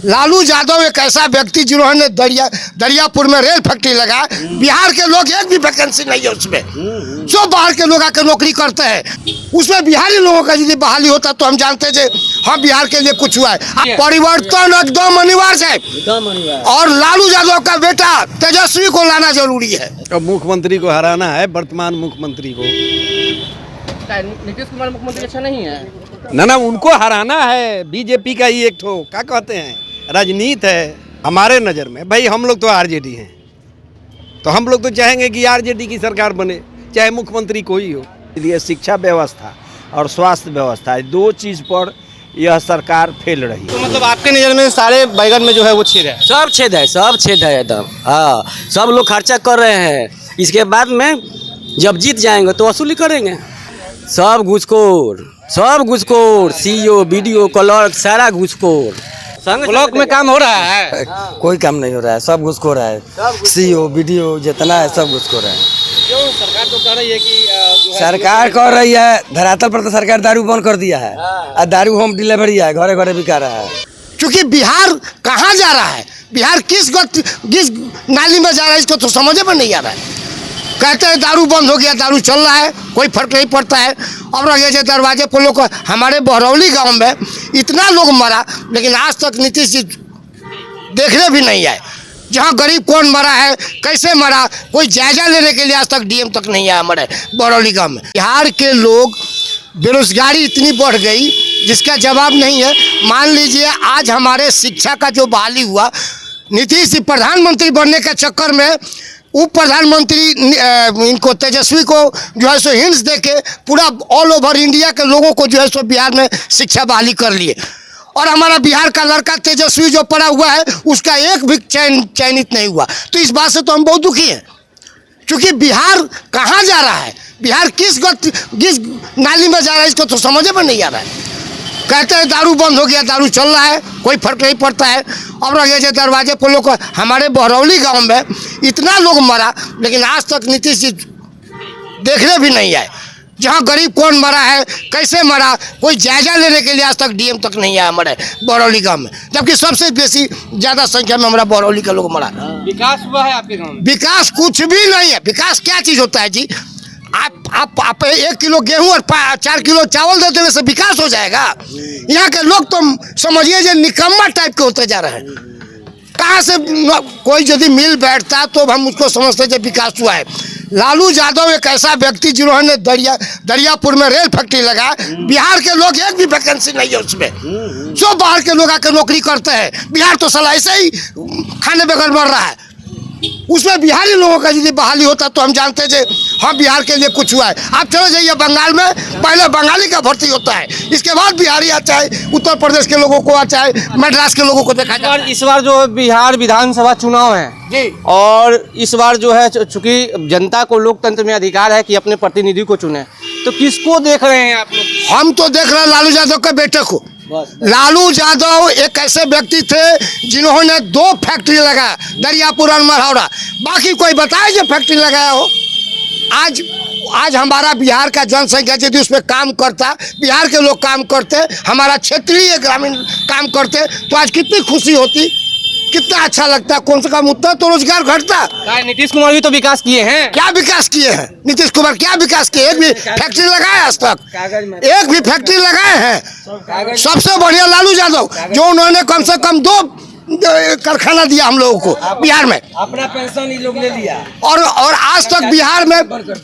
लालू यादव एक ऐसा व्यक्ति जिन्होंने दरियापुर में रेल फैक्ट्री लगाया। बिहार के लोग एक भी वैकेंसी नहीं है उसमें, जो बाहर के लोग आकर नौकरी करते हैं उसमें बिहारी लोगों का यदि बहाली होता तो हम जानते थे हम बिहार के लिए कुछ हुआ है। परिवर्तन एकदम अनिवार्य है और लालू यादव का बेटा तेजस्वी को लाना जरूरी है। अब मुख्यमंत्री को हराना है, वर्तमान मुख्यमंत्री को। नीतीश कुमार मुख्यमंत्री अच्छा नहीं है ना उनको हराना है। बीजेपी का ही एक ठो क्या कहते हैं राजनीति है हमारे नज़र में। भाई हम लोग तो आरजेडी हैं, तो हम लोग तो चाहेंगे कि आरजेडी की सरकार बने, चाहे मुख्यमंत्री कोई हो। इसलिए शिक्षा व्यवस्था और स्वास्थ्य व्यवस्था, दो चीज़ पर यह सरकार फेल रही है। तो मतलब आपके नज़र में सारे बैगन में जो है वो छेद है? सब छेद है, सब छेद है एकदम। हाँ, सब लोग खर्चा कर रहे हैं, इसके बाद में जब जीत जाएंगे तो वसूली करेंगे। सब घूसखोर सीईओ बीडीओ क्लर्क सारा घूसखोर। ब्लॉक में काम हो रहा है? कोई काम नहीं हो रहा है, सब घूसखोर है। सीईओ बीडीओ जितना है सब घूसखोर है। क्यों? सरकार तो कह रही है कि सरकार कह रही है, धरातल पर तो सरकार दारू बंद कर दिया है और दारू होम डिलीवरी है, घरे घरे बिका रहा है। क्योंकि बिहार कहाँ जा रहा है, बिहार किस नाली में जा रहा है इसको तो समझ में नहीं आ रहा है। कहते हैं दारू बंद हो गया, दारू चल रहा है, कोई फर्क नहीं पड़ता है। अब रह गए दरवाजे पर लोग। हमारे बहरौली गांव में इतना लोग मरा लेकिन आज तक नीतीश जी देखने भी नहीं आए। जहां गरीब कौन मरा है, कैसे मरा, कोई जायजा लेने के लिए आज तक डीएम तक नहीं आया हमारे बहरौली गांव में। बिहार के लोग बेरोजगारी इतनी बढ़ गई जिसका जवाब नहीं है। मान लीजिए आज हमारे शिक्षा का जो बहाली हुआ, नीतीश जी प्रधानमंत्री बनने के चक्कर में उप प्रधानमंत्री इनको तेजस्वी को जो है सो हिंट्स देके पूरा ऑल ओवर इंडिया के लोगों को जो है सो बिहार में शिक्षा बहाली कर लिए। और हमारा बिहार का लड़का तेजस्वी जो पड़ा हुआ है उसका एक भी चयनित नहीं हुआ। तो इस बात से तो हम बहुत दुखी हैं, क्योंकि बिहार कहाँ जा रहा है, बिहार किस नाली में जा रहा है इसको तो समझ में नहीं आ रहा है। कहते हैं दारू बंद हो गया, दारू चल रहा है, कोई फर्क नहीं पड़ता है। अब रह गए दरवाजे पर लोग। हमारे बहरौली गांव में इतना लोग मरा लेकिन आज तक नीतीश जी देखने भी नहीं आए। जहां गरीब कौन मरा है, कैसे मरा, कोई जायजा लेने के लिए आज तक डीएम तक नहीं आया हमारे बहरौली गांव में, जबकि सबसे बेसी ज़्यादा संख्या में हमारा बहरौली के लोग मरा। विकास हुआ है आपके गाँव में? विकास कुछ भी नहीं है। विकास क्या चीज़ होता है जी? आप 1 किलो गेहूं और 4 किलो चावल दे देने से विकास हो जाएगा? यहाँ के लोग तो समझिए जो निकम्मा टाइप के होते जा रहे हैं। कहाँ से कोई यदि मिल बैठता तो हम उसको समझते जो विकास हुआ है। लालू यादव एक ऐसा व्यक्ति जिन्होंने दरियापुर में रेल फैक्ट्री लगाया। बिहार के लोग एक भी वैकेंसी नहीं है उसमें, जो बाहर के लोग आकर नौकरी करते हैं। बिहार तो साला ऐसे ही खाने बगैर मर रहा है। उसमें बिहारी लोगों का यदि बहाली होता तो हम जानते थे हम बिहार के लिए कुछ हुआ है। आप चले जाइए बंगाल में, पहले बंगाली का भर्ती होता है, इसके बाद बिहारी आता है, उत्तर प्रदेश के लोगों को आता है, मद्रास के लोगों को देखा जाता है। इस बार जो बिहार विधानसभा चुनाव है जी, और इस बार जो है चूंकि जनता को लोकतंत्र में अधिकार है कि अपने प्रतिनिधि को चुने, तो किसको देख रहे हैं आप लोग? हम तो देख रहे हैं लालू यादव के बेटे को। लालू यादव एक ऐसे व्यक्ति थे जिन्होंने 2 फैक्ट्री लगाया, दरियापुर और मरहौरा। बाकी कोई बताए जो फैक्ट्री लगाया हो? आज हमारा बिहार का जनसंख्या यदि उसमें काम करता, बिहार के लोग काम करते, हमारा क्षेत्रीय ग्रामीण काम करते तो आज कितनी खुशी होती, कितना अच्छा लगता। कौन से काम उतना तो रोजगार घटता। नीतीश कुमार भी तो विकास किए हैं। क्या विकास किए हैं नीतीश कुमार? क्या विकास किए? एक भी फैक्ट्री लगाए आज तक? एक भी फैक्ट्री लगाए हैं? सबसे बढ़िया लालू यादव, जो उन्होंने कम से कम 2 कारखाना दिया हम लोगों को बिहार में। अपना पेंशन ये लोग ले लिया और आज तक बिहार में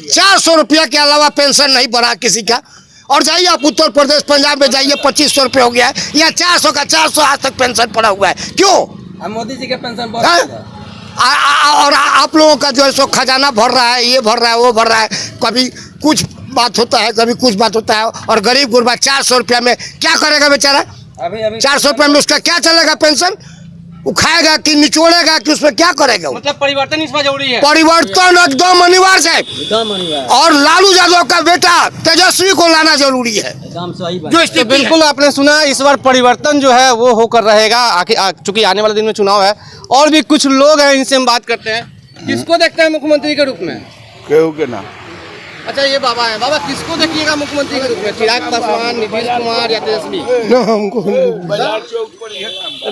400 रुपया के अलावा पेंशन नहीं बढ़ा किसी का। और जाइए आप उत्तर प्रदेश पंजाब में जाइए 2500 रुपये हो गया है, यहाँ 400 का 400 आज तक पेंशन पड़ा हुआ है। क्यों? मोदी जी का पेंशन और आप लोगों का जो है सो खजाना भर रहा है, ये भर रहा है, वो भर रहा है। कभी कुछ बात होता है, कभी कुछ बात होता है। और गरीब गुरबा 400 रुपया में क्या करेगा बेचारा? 400 रुपये में उसका क्या चलेगा पेंशन? वो खाएगा कि निचोड़ेगा कि उसमें क्या करेगा? मतलब परिवर्तन इसमें जरूरी है। परिवर्तन एकदम अनिवार्य है और लालू यादव का बेटा तेजस्वी को लाना जरूरी है। जो बिल्कुल आपने सुना, इस बार परिवर्तन जो है वो होकर रहेगा। चूंकि आने वाले दिन में चुनाव है और भी कुछ लोग हैं, इनसे हम बात करते हैं। किसको देखते हैं मुख्यमंत्री के रूप में? केहू के ना। अच्छा ये बाबा है, बाबा किसको देखिएगा मुख्यमंत्री के रूप में, चिराग पासवान, नीतीश कुमार या तेजस्वी?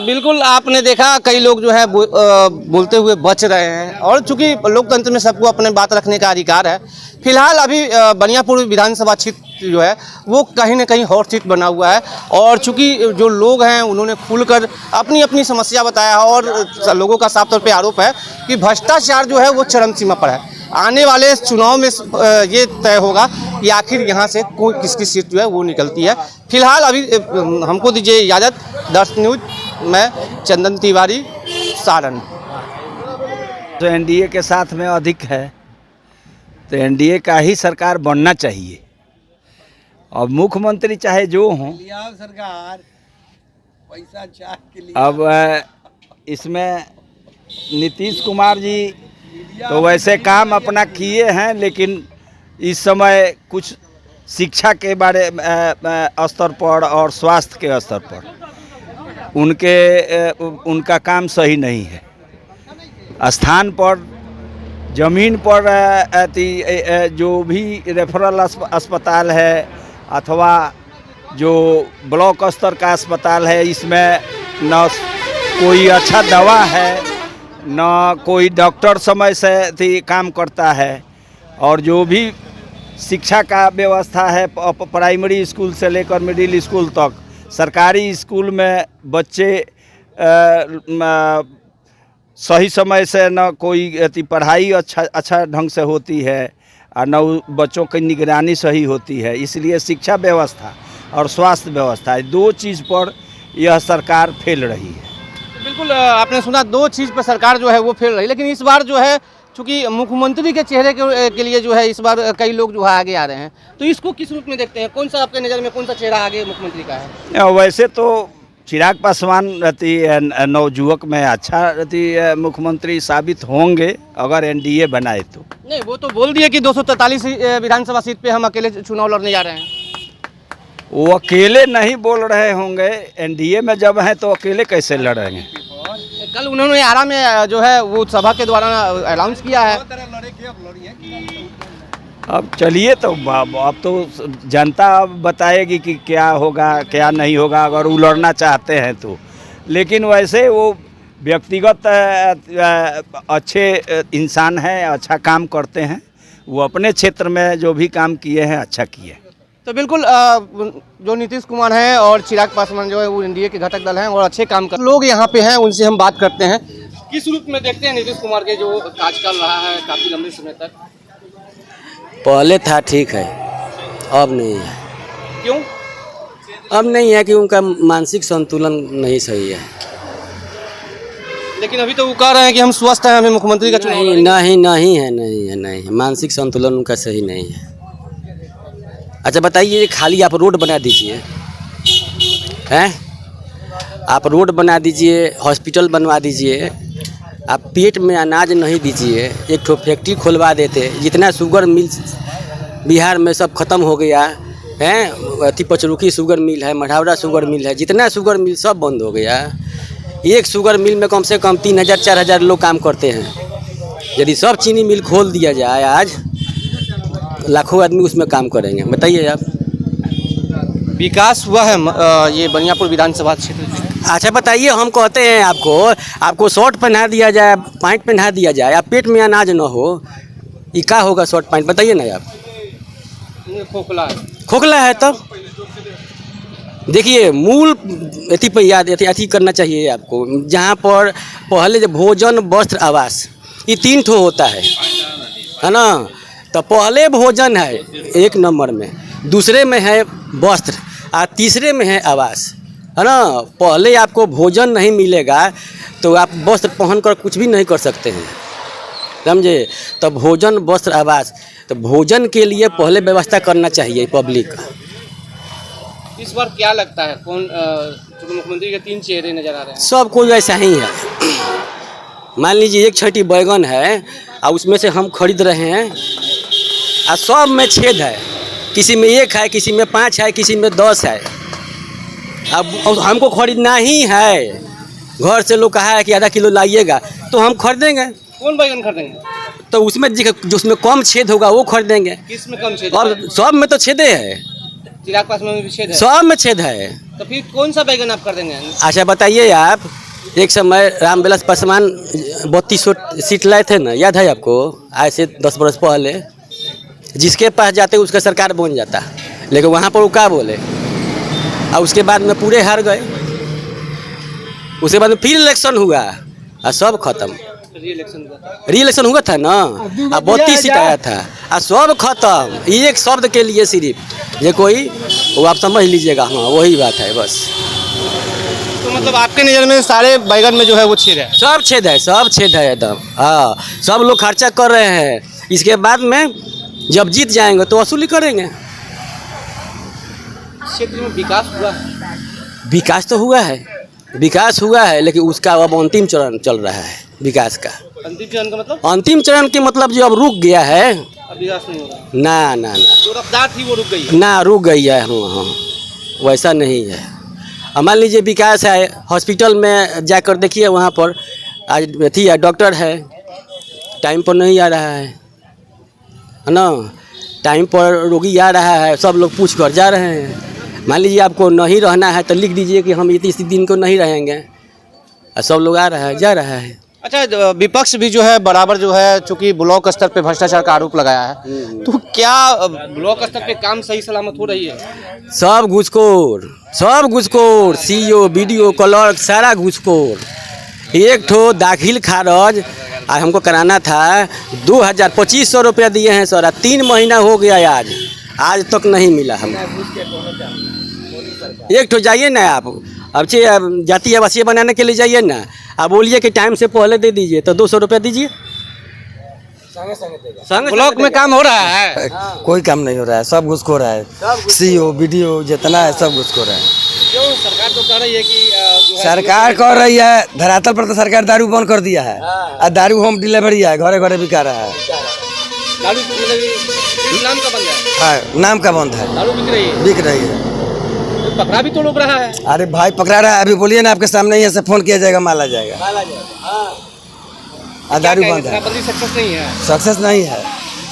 बिल्कुल आपने देखा कई लोग जो है बोलते हुए बच रहे हैं, और चूंकि लोकतंत्र में सबको अपने बात रखने का अधिकार है। फिलहाल अभी बनियापुर विधानसभा क्षेत्र जो है वो कहीं ना कहीं हॉट सीट बना हुआ है, और चूंकि जो लोग हैं उन्होंने खुलकर अपनी अपनी समस्या बताया है, और लोगों का साफ तौर पे आरोप है कि भ्रष्टाचार जो है वो चरम सीमा पर है। आने वाले चुनाव में ये तय होगा कि आखिर यहाँ से कोई किसकी सीट जो है वो निकलती है। फिलहाल अभी हमको दीजिए इजाज़त। दर्शक न्यूज में चंदन तिवारी, सारण। तो एनडीए के साथ में अधिक है, तो एनडीए का ही सरकार बनना चाहिए, और मुख्यमंत्री चाहे जो हों। सरकार पैसा चाह के लिए अब इसमें नीतीश कुमार जी तो वैसे काम अपना किए हैं, लेकिन इस समय कुछ शिक्षा के बारे स्तर पर और स्वास्थ्य के स्तर पर उनका काम सही नहीं है। स्थान पर ज़मीन पर जो भी रेफरल अस्पताल है अथवा जो ब्लॉक स्तर का अस्पताल है, इसमें न कोई अच्छा दवा है, न कोई डॉक्टर समय से काम करता है, और जो भी शिक्षा का व्यवस्था है प्राइमरी स्कूल से लेकर मिडिल स्कूल तक, सरकारी स्कूल में बच्चे सही समय से न कोई पढ़ाई अच्छा ढंग से होती है, और न बच्चों की निगरानी सही होती है। इसलिए शिक्षा व्यवस्था और स्वास्थ्य व्यवस्था, दो चीज़ पर यह सरकार फेल रही है। बिल्कुल आपने सुना, दो चीज़ पर सरकार जो है वो फेल रही, लेकिन इस बार जो है चूंकि मुख्यमंत्री के चेहरे के लिए जो है इस बार कई लोग जो है आगे आ रहे हैं, तो इसको किस रूप में देखते हैं? कौन सा आपके नज़र में कौन सा चेहरा आगे मुख्यमंत्री का है? वैसे तो चिराग पासवान नवयुवक में अच्छा मुख्यमंत्री साबित होंगे अगर एनडीए बनाए तो। नहीं, वो तो बोल दिए कि 243 विधानसभा सीट पे हम अकेले चुनाव लड़ने जा रहे हैं। वो अकेले नहीं बोल रहे होंगे, एनडीए में जब हैं तो अकेले कैसे लड़ेंगे? कल उन्होंने आरा में जो है वो सभा के द्वारा अनाउंस किया है। अब चलिए, तो अब तो जनता अब बताएगी कि क्या होगा क्या नहीं होगा, अगर वो लड़ना चाहते हैं तो। लेकिन वैसे वो व्यक्तिगत अच्छे इंसान हैं, अच्छा काम करते हैं, वो अपने क्षेत्र में जो भी काम किए हैं अच्छा किए। तो बिल्कुल जो नीतीश कुमार हैं और चिराग पासवान जो है वो एनडीए के घटक दल हैं और अच्छे काम कर लोग यहाँ पे हैं, उनसे हम बात करते हैं। किस रूप में देखते हैं नीतीश कुमार के जो काज कर रहा है काफ़ी लंबे समय तक? पहले था ठीक है, अब नहीं है। क्यों? अब नहीं है कि उनका मानसिक संतुलन नहीं सही है। लेकिन अभी तो वो कह रहे हैं कि हम स्वस्थ हैं, हमें मुख्यमंत्री का चुनाव नहीं है, मानसिक संतुलन उनका सही नहीं है। अच्छा बताइए, खाली आप रोड बना दीजिए, हैं? आप रोड बना दीजिए, हॉस्पिटल बनवा दीजिए, आप पेट में अनाज नहीं दीजिए, एक ठो फैक्ट्री खोलवा देते। जितना शुगर मिल बिहार में सब खत्म हो गया है, अति पचरुखी शुगर मिल है, मढ़ौरा शुगर मिल है, जितना शुगर मिल सब बंद हो गया। एक शुगर मिल में कम से कम 3000-4000 लोग काम करते हैं। यदि सब चीनी मिल खोल दिया जाए आज, लाखों आदमी उसमें काम करेंगे। बताइए आप। विकास हुआ है ये बनियापुर विधानसभा क्षेत्र में? अच्छा बताइए, हम कहते हैं आपको शर्ट पहना दिया जाए, पैंट पहना दिया जाए, आप पेट में अनाज न हो, ये क्या होगा शर्ट पैंट? बताइए ना आप। खोखला है तब देखिए, मूल अथी पर याद अथी करना चाहिए आपको, जहाँ पर पहले भोजन वस्त्र आवास ये 3 ठो होता है ना। तो पहले भोजन है 1 नंबर में, दूसरे में है वस्त्र और तीसरे में है आवास, है ना। पहले आपको भोजन नहीं मिलेगा तो आप वस्त्र पहनकर कुछ भी नहीं कर सकते हैं, समझे। तो भोजन वस्त्र आवास, तो भोजन के लिए पहले व्यवस्था करना चाहिए पब्लिक का। इस बार क्या लगता है कौन मुख्यमंत्री के 3 चेहरे नजर आ रहे हैं? सब कोई ऐसा ही है। मान लीजिए 1 छठी बैगन है और उसमें से हम खरीद रहे हैं और सब में छेद है, किसी में 1 है, किसी में 5 है, किसी में 10 है। अब हमको खरीदना ही है, घर से लोग कहा है कि आधा किलो लाइएगा तो हम खरीदेंगे। कौन बैगन खरीदेंगे? तो उसमें जो उसमें कम छेद होगा वो खरीदेंगे। किस में कम छेद और सब में तो छेदे है, चिराग पासवान में भी छेद है, सब में छेद है। तो फिर कौन सा बैगन आप कर देंगे? अच्छा बताइए आप, एक समय रामविलास पासवान 3200 सीट लाए थे ना, याद है आपको? आज से 10 बरस पहले जिसके पास जाते उसका सरकार बन जाता, लेकिन वहाँ पर वो क्या बोले, और उसके बाद में पूरे हार गए। उसके बाद में फिर इलेक्शन हुआ और सब खत्म। री इलेक्शन हुआ था ना, अब 32 सीट आया था और सब खत्म। एक शब्द के लिए सिर्फ ये कोई, वो आप समझ लीजिएगा, हाँ वही बात है बस। तो मतलब आपके नज़र में सारे बैगन में जो है वो छेद है? सब छेद है, सब छेद है एकदम। हाँ, सब लोग खर्चा कर रहे हैं, इसके बाद में जब जीत जाएंगे तो वसूली करेंगे। क्षेत्र में विकास हुआ है? विकास तो हुआ है, विकास हुआ है, लेकिन उसका अब अंतिम चरण चल रहा है विकास का। अंतिम चरण का मतलब? अंतिम चरण के मतलब जो अब रुक गया है, अब विकास नहीं हो रहा? ना ना ना जो रफ्तार थी वो रुक गई है? ना, रुक गई है। हाँ, वैसा नहीं है। अब मान लीजिए विकास है, हॉस्पिटल में जाकर देखिए, वहाँ पर आज थी डॉक्टर है, टाइम पर नहीं आ रहा है ना, टाइम पर रोगी आ रहा है, सब लोग पूछ कर जा रहे हैं। मान लीजिए आपको नहीं रहना है तो लिख दीजिए कि हम इस दिन को नहीं रहेंगे, और सब लोग आ रहा है, जा रहा है। अच्छा, विपक्ष भी जो है बराबर जो है, चूंकि ब्लॉक स्तर पे भ्रष्टाचार का आरोप लगाया है, तो क्या ब्लॉक स्तर पे काम सही सलामत हो रही है? सब घुसखोर, सीईओ, बीडीओ, क्लर्क, सारा घुसखोर। एक ठो दाखिल खारज आज हमको कराना था, 2500 रुपया दिए हैं सर, 3 महीना हो गया, आज तक नहीं मिला हमको। एक ठो जाइए ना आप, अब जाति आवासीय बनाने के लिए जाइए ना, आप बोलिए कि टाइम से पहले दे दीजिए तो 200 रुपया दीजिए। ब्लॉक में काम हो रहा है? कोई काम नहीं हो रहा है, सब घुसखोर है, सीईओ, बीडीओ जितना है सब घुसखोर है। क्यों? सरकार तो कह रही है कि जो है सरकार कह रही है, धरातल पर तो सरकार दारू बंद कर दिया है, और दारू होम डिलीवरी है, घरे घरे बिका रहा है। दारू मतलब नाम का बंद है? हाँ, नाम का बंद है, दारू बिक रही है? बिक रही है। तो पकड़ा भी तो लोग रहा है। अरे भाई पकड़ा रहा है, अभी बोलिए ना, आपके सामने ही ऐसे फोन किया जाएगा, माला जाएगा। और दारू बंद है, सक्सेस नहीं है, सक्सेस नहीं है।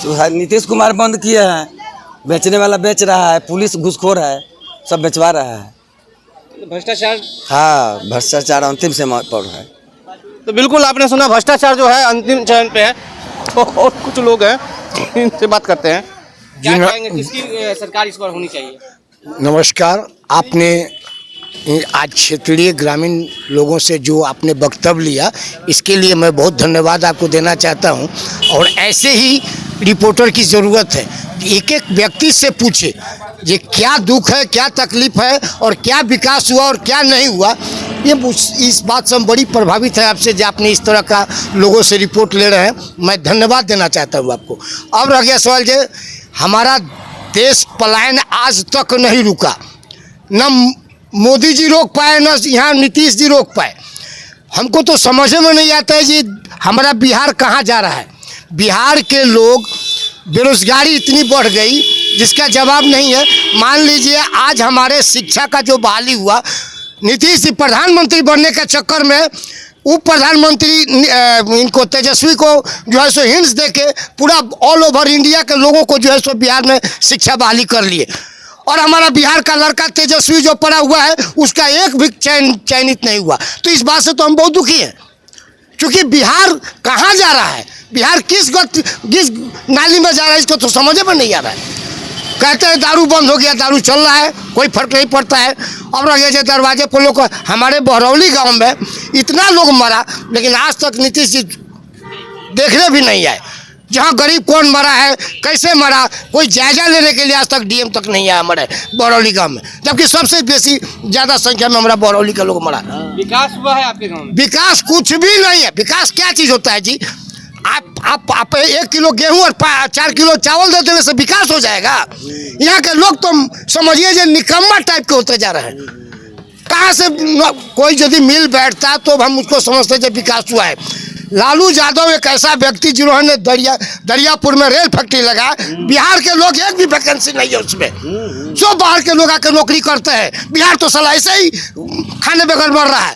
तो नीतीश कुमार बंद किए हैं, बेचने वाला बेच रहा है, पुलिस घुसखोर है, सब बेचवा रहा है। भ्रष्टाचार? हाँ, भ्रष्टाचार अंतिम से पर है। तो बिल्कुल आपने सुना, भ्रष्टाचार जो है अंतिम चरण पे है। तो और कुछ लोग हैं, इनसे बात करते हैं। क्या कहेंगे, किसकी सरकार इस बार होनी चाहिए? नमस्कार। आपने आज क्षेत्रीय ग्रामीण लोगों से जो आपने वक्तव्य लिया, इसके लिए मैं बहुत धन्यवाद आपको देना चाहता हूं। और ऐसे ही रिपोर्टर की ज़रूरत है, एक एक व्यक्ति से पूछे ये क्या दुख है, क्या तकलीफ है, और क्या विकास हुआ और क्या नहीं हुआ। ये इस बात से हम बड़ी प्रभावित है आपसे, जो आपने इस तरह का लोगों से रिपोर्ट ले रहे हैं, मैं धन्यवाद देना चाहता हूँ आपको। अब रह गया सवाल जो हमारा देश पलायन आज तक नहीं रुका, न मोदी जी रोक पाए, न यहाँ नीतीश जी रोक पाए। हमको तो समझ में नहीं आता है जी हमारा बिहार कहाँ जा रहा है। बिहार के लोग, बेरोजगारी इतनी बढ़ गई जिसका जवाब नहीं है। मान लीजिए आज हमारे शिक्षा का जो बहाली हुआ, नीतीश जी प्रधानमंत्री बनने के चक्कर में उप प्रधानमंत्री इनको तेजस्वी को जो है सो हिंट्स देके पूरा ऑल ओवर इंडिया के लोगों को जो है सो बिहार में शिक्षा बहाली कर लिए। और हमारा बिहार का लड़का तेजस्वी जो पड़ा हुआ है, उसका एक भी चयनित नहीं हुआ। तो इस बात से तो हम बहुत दुखी हैं, क्योंकि बिहार कहाँ जा रहा है, बिहार किस नाली में जा रहा है, इसको तो समझ में नहीं आ रहा है। कहते हैं दारू बंद हो गया, दारू चल रहा है, कोई फर्क नहीं पड़ता है। अब रह गए दरवाजे पर लोग, हमारे बहरौली गांव में इतना लोग मरा, लेकिन आज तक नीतीश जी देखने भी नहीं आए। जहां गरीब कौन मरा है, कैसे मरा, कोई जायजा लेने के लिए आज तक डीएम तक नहीं आया हमारे बहरौली गांव में, जबकि सबसे बेसी ज़्यादा संख्या में हमारा बहरौली का लोग मरा। विकास हुआ है आपके गाँव में? विकास कुछ भी नहीं है। विकास क्या चीज़ होता है जी? आप 1 किलो गेहूं और 4 किलो चावल दे देने से विकास हो जाएगा? यहाँ के लोग तो समझिए जो निकम्मा टाइप के होते जा रहे हैं। कहाँ से कोई यदि मिल बैठता तो हम उसको समझते जब विकास हुआ है। लालू यादव एक ऐसा व्यक्ति जिन्होंने दरियापुर में रेल फैक्ट्री लगा, बिहार के लोग एक भी वैकेंसी नहीं है उसमें, जो बाहर के लोग आकर नौकरी करते हैं। बिहार तो साला ऐसे ही खाने बगैर मर रहा है।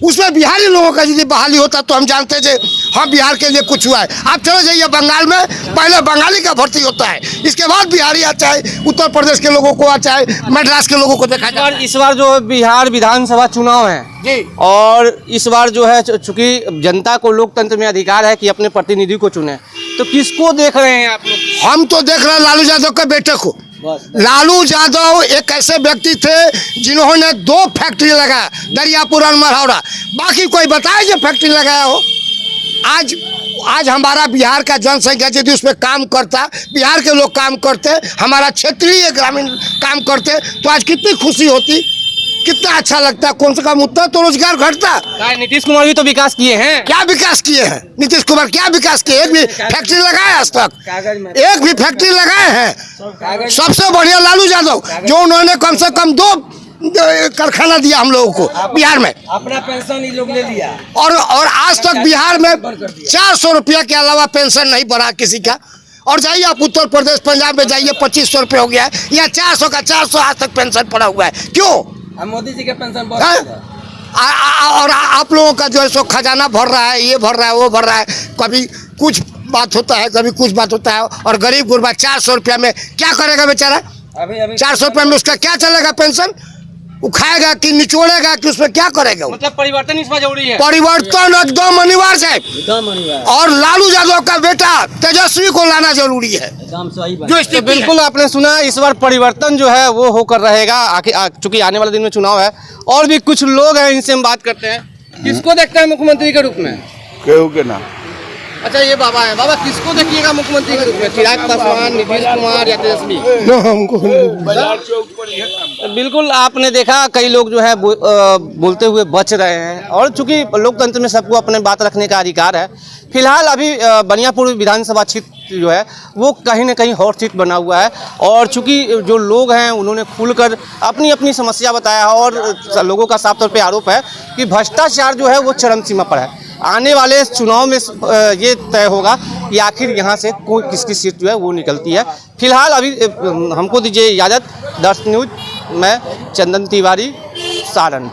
उसमें बिहारी लोगों का यदि बहाली होता तो हम जानते थे हाँ बिहार के लिए कुछ हुआ है। आप चले जाइए बंगाल में, पहले बंगाली का भर्ती होता है, इसके बाद बिहारी आता है, उत्तर प्रदेश के लोगों को आता है, मद्रास के लोगों को देखा जाता है। इस बार जो बिहार विधानसभा चुनाव है जी, और इस बार जो है चूंकि जनता को लोकतंत्र में अधिकार है कि अपने प्रतिनिधि को चुने, तो किसको देख रहे हैं आप लोग? हम तो देख रहे हैं लालू यादव के बेटे को। लालू यादव एक ऐसे व्यक्ति थे जिन्होंने 2 फैक्ट्री लगाया, दरियापुर और मरहौरा। बाकी कोई बताए जो फैक्ट्री लगाया हो? आज हमारा बिहार का जनसंख्या यदि उसमें काम करता, बिहार के लोग काम करते, हमारा क्षेत्रीय ग्रामीण काम करते, तो आज कितनी खुशी होती, कितना अच्छा लगता। कौन से काम उतना तो रोजगार घटता। नीतीश कुमार भी तो विकास किए हैं। क्या विकास किए हैं नीतीश कुमार? क्या विकास किए? एक भी फैक्ट्री लगाए आज तक? एक भी फैक्ट्री लगाए हैं? सबसे बढ़िया लालू यादव, जो उन्होंने कम से कम 2 कारखाना दिया हम लोगों को बिहार में। अपना पेंशन ये लोग ले लिया और आज तक बिहार में 400 रुपया के अलावा पेंशन नहीं बढ़ा किसी का। और जाइए आप उत्तर प्रदेश, पंजाब में जाइए 2500 रुपये हो गया है, यहाँ 400 का 400 आज तक पेंशन पड़ा हुआ है। क्यों? मोदी जी के पेंशन और आप लोगों का जो है सो खजाना भर रहा है, ये भर रहा है, वो भर रहा है। कभी कुछ बात होता है, कभी कुछ बात होता है। और गरीब गुरबा 400 रुपया में क्या करेगा बेचारा? 400 रुपया में उसका क्या चलेगा? पेंशन वो खाएगा कि निचोड़ेगा कि उसमें क्या करेगा? मतलब परिवर्तन इसमें जरूरी है। परिवर्तन एकदम अनिवार्य है। और लालू यादव का बेटा तेजस्वी को लाना जरूरी है। जो तो बिल्कुल आपने सुना, इस बार परिवर्तन जो है वो होकर रहेगा। चूंकि आने वाले दिन में चुनाव है और भी कुछ लोग हैं, इनसे हम बात करते हैं। किसको देखते हैं मुख्यमंत्री के रूप में? केहू के ना। अच्छा, ये बाबा है। बाबा, किसको देखिएगा मुख्यमंत्री के रूप में? चिराग पासवान, नीतीश कुमार या तेजस्वी? बिल्कुल आपने देखा, कई लोग जो है बोलते हुए बच रहे हैं। और चूंकि लोकतंत्र में सबको अपने बात रखने का अधिकार है। फिलहाल अभी बनियापुर विधानसभा क्षेत्र जो है वो कहीं ना कहीं हॉट सीट बना हुआ है। और चूंकि जो लोग हैं उन्होंने खुलकर अपनी अपनी समस्या बताया है। और लोगों का साफ तौर पे आरोप है कि भ्रष्टाचार जो है वो चरम सीमा पर है। आने वाले चुनाव में ये तय होगा कि आखिर यहाँ से कोई किसकी सीट जो है वो निकलती है। फिलहाल अभी हमको दीजिए इजाज़त। दर्श न्यूज में चंदन तिवारी, सारण।